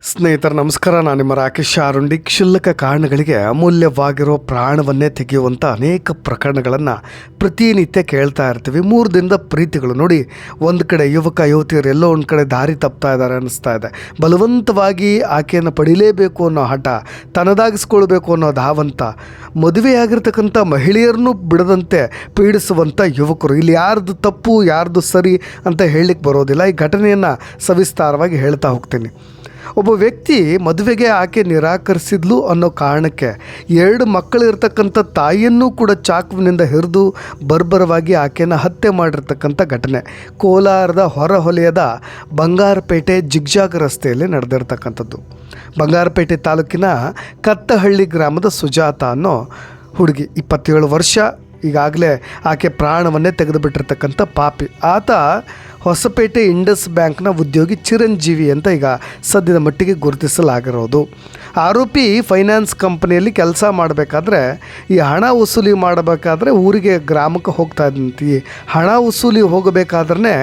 ಸ್ನೇಹಿತರೆ ನಮಸ್ಕಾರ. ನಾನು ನಿಮ್ಮ ರಾಕೇಶ್ ಆರುಂಡಿ. ಕ್ಷುಲ್ಲಕ ಕಾರಣಗಳಿಗೆ ಅಮೂಲ್ಯವಾಗಿರೋ ಪ್ರಾಣವನ್ನೇ ತೆಗೆಯುವಂಥ ಅನೇಕ ಪ್ರಕರಣಗಳನ್ನು ಪ್ರತಿನಿತ್ಯ ಕೇಳ್ತಾ ಇರ್ತೀವಿ. 3 ದಿನದ ಪ್ರೀತಿಗಳು ನೋಡಿ, ಒಂದು ಕಡೆ ಯುವಕ ಯುವತಿಯರು ಎಲ್ಲೋ ಒಂದು ಕಡೆ ದಾರಿ ತಪ್ತಾ ಇದ್ದಾರೆ ಅನ್ನಿಸ್ತಾ ಇದೆ. ಬಲವಂತವಾಗಿ ಆಕೆಯನ್ನು ಪಡಿಲೇಬೇಕು ಅನ್ನೋ ಹಠ, ತನ್ನದಾಗಿಸ್ಕೊಳ್ಬೇಕು ಅನ್ನೋ ಧಾವಂತ, ಮದುವೆಯಾಗಿರ್ತಕ್ಕಂಥ ಮಹಿಳೆಯರನ್ನು ಬಿಡದಂತೆ ಪೀಡಿಸುವಂಥ ಯುವಕರು. ಇಲ್ಲಿ ಯಾರ್ದು ತಪ್ಪು ಯಾರ್ದು ಸರಿ ಅಂತ ಹೇಳಲಿಕ್ಕೆ ಬರೋದಿಲ್ಲ. ಈ ಘಟನೆಯನ್ನು ಸವಿಸ್ತಾರವಾಗಿ ಹೇಳ್ತಾ ಹೋಗ್ತೀನಿ. ಒಬ್ಬ ವ್ಯಕ್ತಿ ಮದುವೆಗೆ ಆಕೆ ನಿರಾಕರಿಸಿದ್ಲು ಅನ್ನೋ ಕಾರಣಕ್ಕೆ 2 ಮಕ್ಕಳಿರ್ತಕ್ಕಂಥ ತಾಯಿಯನ್ನೂ ಕೂಡ ಚಾಕುವಿನಿಂದ ಹಿರಿದು ಬರ್ಬರವಾಗಿ ಆಕೆಯನ್ನು ಹತ್ಯೆ ಮಾಡಿರ್ತಕ್ಕಂಥ ಘಟನೆ ಕೋಲಾರದ ಹೊರವಲಯದ ಬಂಗಾರಪೇಟೆ ಜಿಗ್ಜಾಗ್ ರಸ್ತೆಯಲ್ಲಿ ನಡೆದಿರ್ತಕ್ಕಂಥದ್ದು. ಬಂಗಾರಪೇಟೆ ತಾಲೂಕಿನ ಕತ್ತಹಳ್ಳಿ ಗ್ರಾಮದ ಸುಜಾತ ಅನ್ನೋ ಹುಡುಗಿ, 27 ವರ್ಷ. ಈಗಾಗಲೇ ಆಕೆ ಪ್ರಾಣವನ್ನೇ ತೆಗೆದುಬಿಟ್ಟಿರ್ತಕ್ಕಂಥ ಪಾಪಿ. ಆತ ಹೊಸಪೇಟೆ ಇಂಡಸ್ ಬ್ಯಾಂಕ್ನ ಉದ್ಯೋಗಿ ಚಿರಂಜೀವಿ ಅಂತ ಈಗ ಸದ್ಯದ ಮಟ್ಟಿಗೆ ಗುರುತಿಸಲಾಗಿರೋದು. ಆರೋಪಿ ಫೈನಾನ್ಸ್ ಕಂಪನಿಯಲ್ಲಿ ಕೆಲಸ ಮಾಡಬೇಕಾದ್ರೆ ಈ ಹಣ ವಸೂಲಿ ಮಾಡಬೇಕಾದ್ರೆ ಊರಿಗೆ ಗ್ರಾಮಕ್ಕೆ ಹೋಗ್ತಾ ಇದ್ದಂತೆ. ಈ ಹಣ ವಸೂಲಿ ಹೋಗಬೇಕಾದ್ರೆ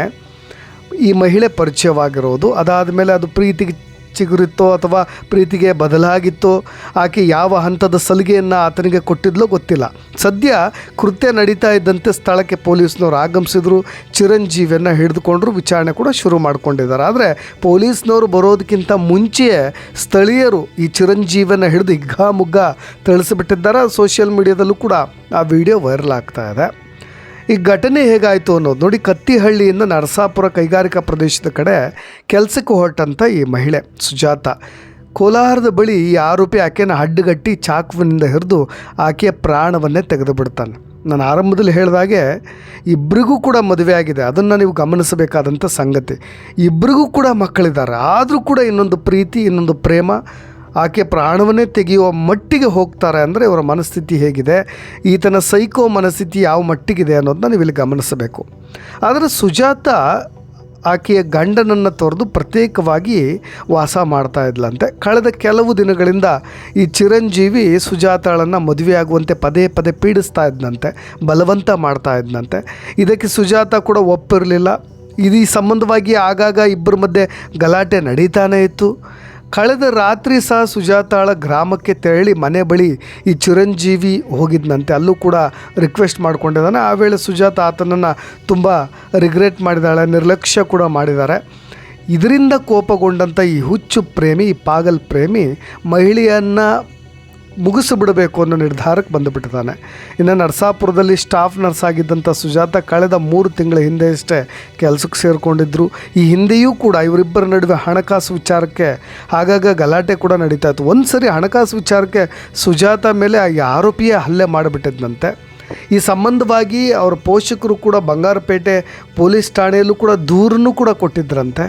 ಈ ಮಹಿಳೆ ಪರಿಚಯವಾಗಿರೋದು. ಅದಾದ ಮೇಲೆ ಅದು ಪ್ರೀತಿಗೆ ಚಿಗುರಿತ್ತೋ ಅಥವಾ ಪ್ರೀತಿಗೆ ಬದಲಾಗಿತ್ತೋ, ಆಕೆ ಯಾವ ಹಂತದ ಸಲಿಗೆಯನ್ನು ಆತನಿಗೆ ಕೊಟ್ಟಿದ್ಲೋ ಗೊತ್ತಿಲ್ಲ. ಸದ್ಯ ಕೃತ್ಯ ನಡೀತಾ ಇದ್ದಂತೆ ಸ್ಥಳಕ್ಕೆ ಪೊಲೀಸ್ನವರು ಆಗಮಿಸಿದ್ರು. ಚಿರಂಜೀವಿಯನ್ನು ಹಿಡಿದುಕೊಂಡ್ರು. ವಿಚಾರಣೆ ಕೂಡ ಶುರು ಮಾಡ್ಕೊಂಡಿದ್ದಾರೆ. ಆದರೆ ಪೊಲೀಸ್ನವರು ಬರೋದಕ್ಕಿಂತ ಮುಂಚೆಯೇ ಸ್ಥಳೀಯರು ಈ ಚಿರಂಜೀವಿಯನ್ನು ಹಿಡಿದು ಹಿಗ್ಗಾಮುಗ್ಗ ತಿಳಿಸಿಬಿಟ್ಟಿದ್ದಾರೆ. ಸೋಷಿಯಲ್ ಮೀಡಿಯಾದಲ್ಲೂ ಕೂಡ ಆ ವಿಡಿಯೋ ವೈರಲ್ ಆಗ್ತಾ ಇದೆ. ಈ ಘಟನೆ ಹೇಗಾಯಿತು ಅನ್ನೋದು ನೋಡಿ. ಕತ್ತಿಹಳ್ಳಿಯಿಂದ ನರಸಾಪುರ ಕೈಗಾರಿಕಾ ಪ್ರದೇಶದ ಕಡೆ ಕೆಲಸಕ್ಕೆ ಹೊರಟಂಥ ಈ ಮಹಿಳೆ ಸುಜಾತ ಕೋಲಾರದ ಬಳಿ ಈ ಆರೋಪಿ ಆಕೆಯನ್ನು ಅಡ್ಡಗಟ್ಟಿ ಚಾಕುವಿನಿಂದ ಹಿಡಿದು ಆಕೆಯ ಪ್ರಾಣವನ್ನೇ ತೆಗೆದು ಬಿಡ್ತಾನೆ. ನಾನು ಆರಂಭದಲ್ಲಿ ಹೇಳಿದಾಗೆ ಇಬ್ಬರಿಗೂ ಕೂಡ ಮದುವೆ ಆಗಿದೆ. ಅದನ್ನು ನೀವು ಗಮನಿಸಬೇಕಾದಂಥ ಸಂಗತಿ. ಇಬ್ಬರಿಗೂ ಕೂಡ ಮಕ್ಕಳಿದ್ದಾರೆ. ಆದರೂ ಕೂಡ ಇನ್ನೊಂದು ಪ್ರೀತಿ, ಇನ್ನೊಂದು ಪ್ರೇಮ, ಆಕೆ ಪ್ರಾಣವನ್ನೇ ತೆಗೆಯುವ ಮಟ್ಟಿಗೆ ಹೋಗ್ತಾರೆ ಅಂದರೆ ಇವರ ಮನಸ್ಥಿತಿ ಹೇಗಿದೆ, ಈತನ ಸೈಕೋ ಮನಸ್ಥಿತಿ ಯಾವ ಮಟ್ಟಿಗಿದೆ ಅನ್ನೋದನ್ನ ನೀವು ಇಲ್ಲಿ ಗಮನಿಸಬೇಕು. ಆದರೆ ಸುಜಾತ ಆಕೆಯ ಗಂಡನನ್ನು ತೊರೆದು ಪ್ರತ್ಯೇಕವಾಗಿ ವಾಸ ಮಾಡ್ತಾ ಇದ್ಲಂತೆ. ಕಳೆದ ಕೆಲವು ದಿನಗಳಿಂದ ಈ ಚಿರಂಜೀವಿ ಸುಜಾತಾಳನ್ನು ಮದುವೆಯಾಗುವಂತೆ ಪದೇ ಪದೇ ಪೀಡಿಸ್ತಾ ಇದ್ದಂತೆ, ಬಲವಂತ ಮಾಡ್ತಾ ಇದ್ದಂತೆ. ಇದಕ್ಕೆ ಸುಜಾತ ಕೂಡ ಒಪ್ಪಿರಲಿಲ್ಲ. ಈ ಸಂಬಂಧವಾಗಿ ಆಗಾಗ ಇಬ್ಬರ ಮಧ್ಯೆ ಗಲಾಟೆ ನಡೀತಾನೇ ಇತ್ತು. ಕಳೆದ ರಾತ್ರಿ ಸಹ ಸುಜಾತಾಳ ಗ್ರಾಮಕ್ಕೆ ತೆರಳಿ ಮನೆ ಬಳಿ ಈ ಚಿರಂಜೀವಿ ಹೋಗಿದ್ದಂತೆ. ಅಲ್ಲೂ ಕೂಡ ರಿಕ್ವೆಸ್ಟ್ ಮಾಡ್ಕೊಂಡಿದ್ದಾನೆ. ಆ ವೇಳೆ ಸುಜಾತ ಆತನನ್ನು ತುಂಬ ರಿಗ್ರೆಟ್ ಮಾಡಿದ್ದಾಳೆ, ನಿರ್ಲಕ್ಷ್ಯ ಕೂಡ ಮಾಡಿದ್ದಾರೆ. ಇದರಿಂದ ಕೋಪಗೊಂಡಂಥ ಈ ಹುಚ್ಚು ಪ್ರೇಮಿ, ಈ ಪಾಗಲ್ ಪ್ರೇಮಿ ಮಹಿಳೆಯನ್ನು ಮುಗಿಸಿಬಿಡಬೇಕು ಅನ್ನೋ ನಿರ್ಧಾರಕ್ಕೆ ಬಂದುಬಿಟ್ಟಿದ್ದಾನೆ. ಇನ್ನು ನರಸಾಪುರದಲ್ಲಿ ಸ್ಟಾಫ್ ನರ್ಸ್ ಆಗಿದ್ದಂಥ ಸುಜಾತ ಕಳೆದ 3 ತಿಂಗಳ ಹಿಂದೆಯಷ್ಟೇ ಕೆಲಸಕ್ಕೆ ಸೇರಿಕೊಂಡಿದ್ದರು. ಈ ಹಿಂದೆಯೂ ಕೂಡ ಇವರಿಬ್ಬರ ನಡುವೆ ಹಣಕಾಸು ವಿಚಾರಕ್ಕೆ ಆಗಾಗ ಗಲಾಟೆ ಕೂಡ ನಡೀತಾ ಇತ್ತು. ಒಂದು ಸರಿ ಹಣಕಾಸು ವಿಚಾರಕ್ಕೆ ಸುಜಾತ ಮೇಲೆ ಈ ಆರೋಪಿಯೇ ಹಲ್ಲೆ ಮಾಡಿಬಿಟ್ಟಿದ್ದಂತೆ. ಈ ಸಂಬಂಧವಾಗಿ ಅವರ ಪೋಷಕರು ಕೂಡ ಬಂಗಾರಪೇಟೆ ಪೊಲೀಸ್ ಠಾಣೆಯಲ್ಲೂ ಕೂಡ ದೂರನ್ನು ಕೂಡ ಕೊಟ್ಟಿದ್ದರಂತೆ.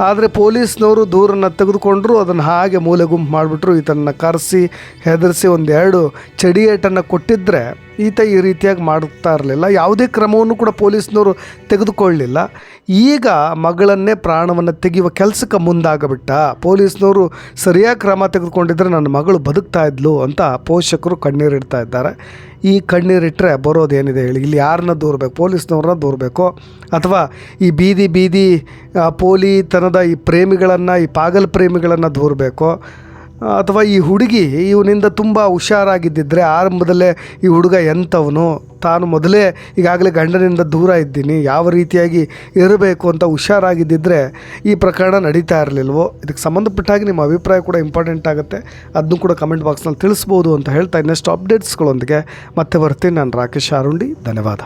ಆದರೆ ಪೊಲೀಸ್ನವರು ದೂರನ್ನು ತೆಗೆದುಕೊಂಡರು. ಅದನ್ನು ಹಾಗೆ ಮೂಲೆ ಗುಂಪು ಮಾಡಿಬಿಟ್ರು. ಈತನನ್ನು ಕರೆಸಿ ಹೆದರಿಸಿ 1-2 ಚಡಿಯೇಟನ್ನು ಕೊಟ್ಟಿದ್ದರೆ ಈತ ಈ ರೀತಿಯಾಗಿ ಮಾಡ್ತಾ ಇರಲಿಲ್ಲ. ಯಾವುದೇ ಕ್ರಮವನ್ನು ಕೂಡ ಪೊಲೀಸ್ನವರು ತೆಗೆದುಕೊಳ್ಳಲಿಲ್ಲ. ಈಗ ಮಗಳನ್ನೇ ಪ್ರಾಣವನ್ನು ತೆಗೆಯುವ ಕೆಲಸಕ್ಕೆ ಮುಂದಾಗಬಿಟ್ಟ. ಪೊಲೀಸ್ನವರು ಸರಿಯಾಗಿ ಕ್ರಮ ತೆಗೆದುಕೊಂಡಿದ್ದರೆ ನನ್ನ ಮಗಳು ಬದುಕ್ತಾ ಇದ್ಲು ಅಂತ ಪೋಷಕರು ಕಣ್ಣೀರಿಡ್ತಾ ಇದ್ದಾರೆ. ಈ ಕಣ್ಣೀರಿಟ್ಟರೆ ಬರೋದೇನಿದೆ ಹೇಳಿ? ಇಲ್ಲಿ ಯಾರನ್ನ ದೂರಬೇಕು? ಪೊಲೀಸ್ನವ್ರನ್ನ ದೂರಬೇಕು ಅಥವಾ ಈ ಬೀದಿ ಪೋಲಿತನದ ಈ ಪ್ರೇಮಿಗಳನ್ನು, ಈ ಪಾಗಲ್ ಪ್ರೇಮಿಗಳನ್ನು ದೂರಬೇಕು? ಅಥವಾ ಈ ಹುಡುಗಿ ಇವನಿಂದ ತುಂಬ ಹುಷಾರಾಗಿದ್ದಿದ್ರೆ ಆರಂಭದಲ್ಲೇ ಈ ಹುಡುಗ ಎಂಥವನು, ತಾನು ಮೊದಲೇ ಈಗಾಗಲೇ ಗಂಡನಿಂದ ದೂರ ಇದ್ದೀನಿ, ಯಾವ ರೀತಿಯಾಗಿ ಇರಬೇಕು ಅಂತ ಹುಷಾರಾಗಿದ್ದಿದ್ರೆ ಈ ಪ್ರಕರಣ ನಡೀತಾ ಇರಲಿಲ್ವೋ? ಇದಕ್ಕೆ ಸಂಬಂಧಪಟ್ಟಾಗಿ ನಿಮ್ಮ ಅಭಿಪ್ರಾಯ ಕೂಡ ಇಂಪಾರ್ಟೆಂಟ್ ಆಗುತ್ತೆ. ಅದನ್ನು ಕೂಡ ಕಮೆಂಟ್ ಬಾಕ್ಸ್ನಲ್ಲಿ ತಿಳಿಸ್ಬೋದು ಅಂತ ಹೇಳ್ತಾ ಇನ್ನಷ್ಟು ಅಪ್ಡೇಟ್ಸ್ಗಳೊಂದಿಗೆ ಮತ್ತೆ ಬರ್ತೀನಿ. ನಾನು ರಾಕೇಶ್ ಆರುಂಡಿ. ಧನ್ಯವಾದ.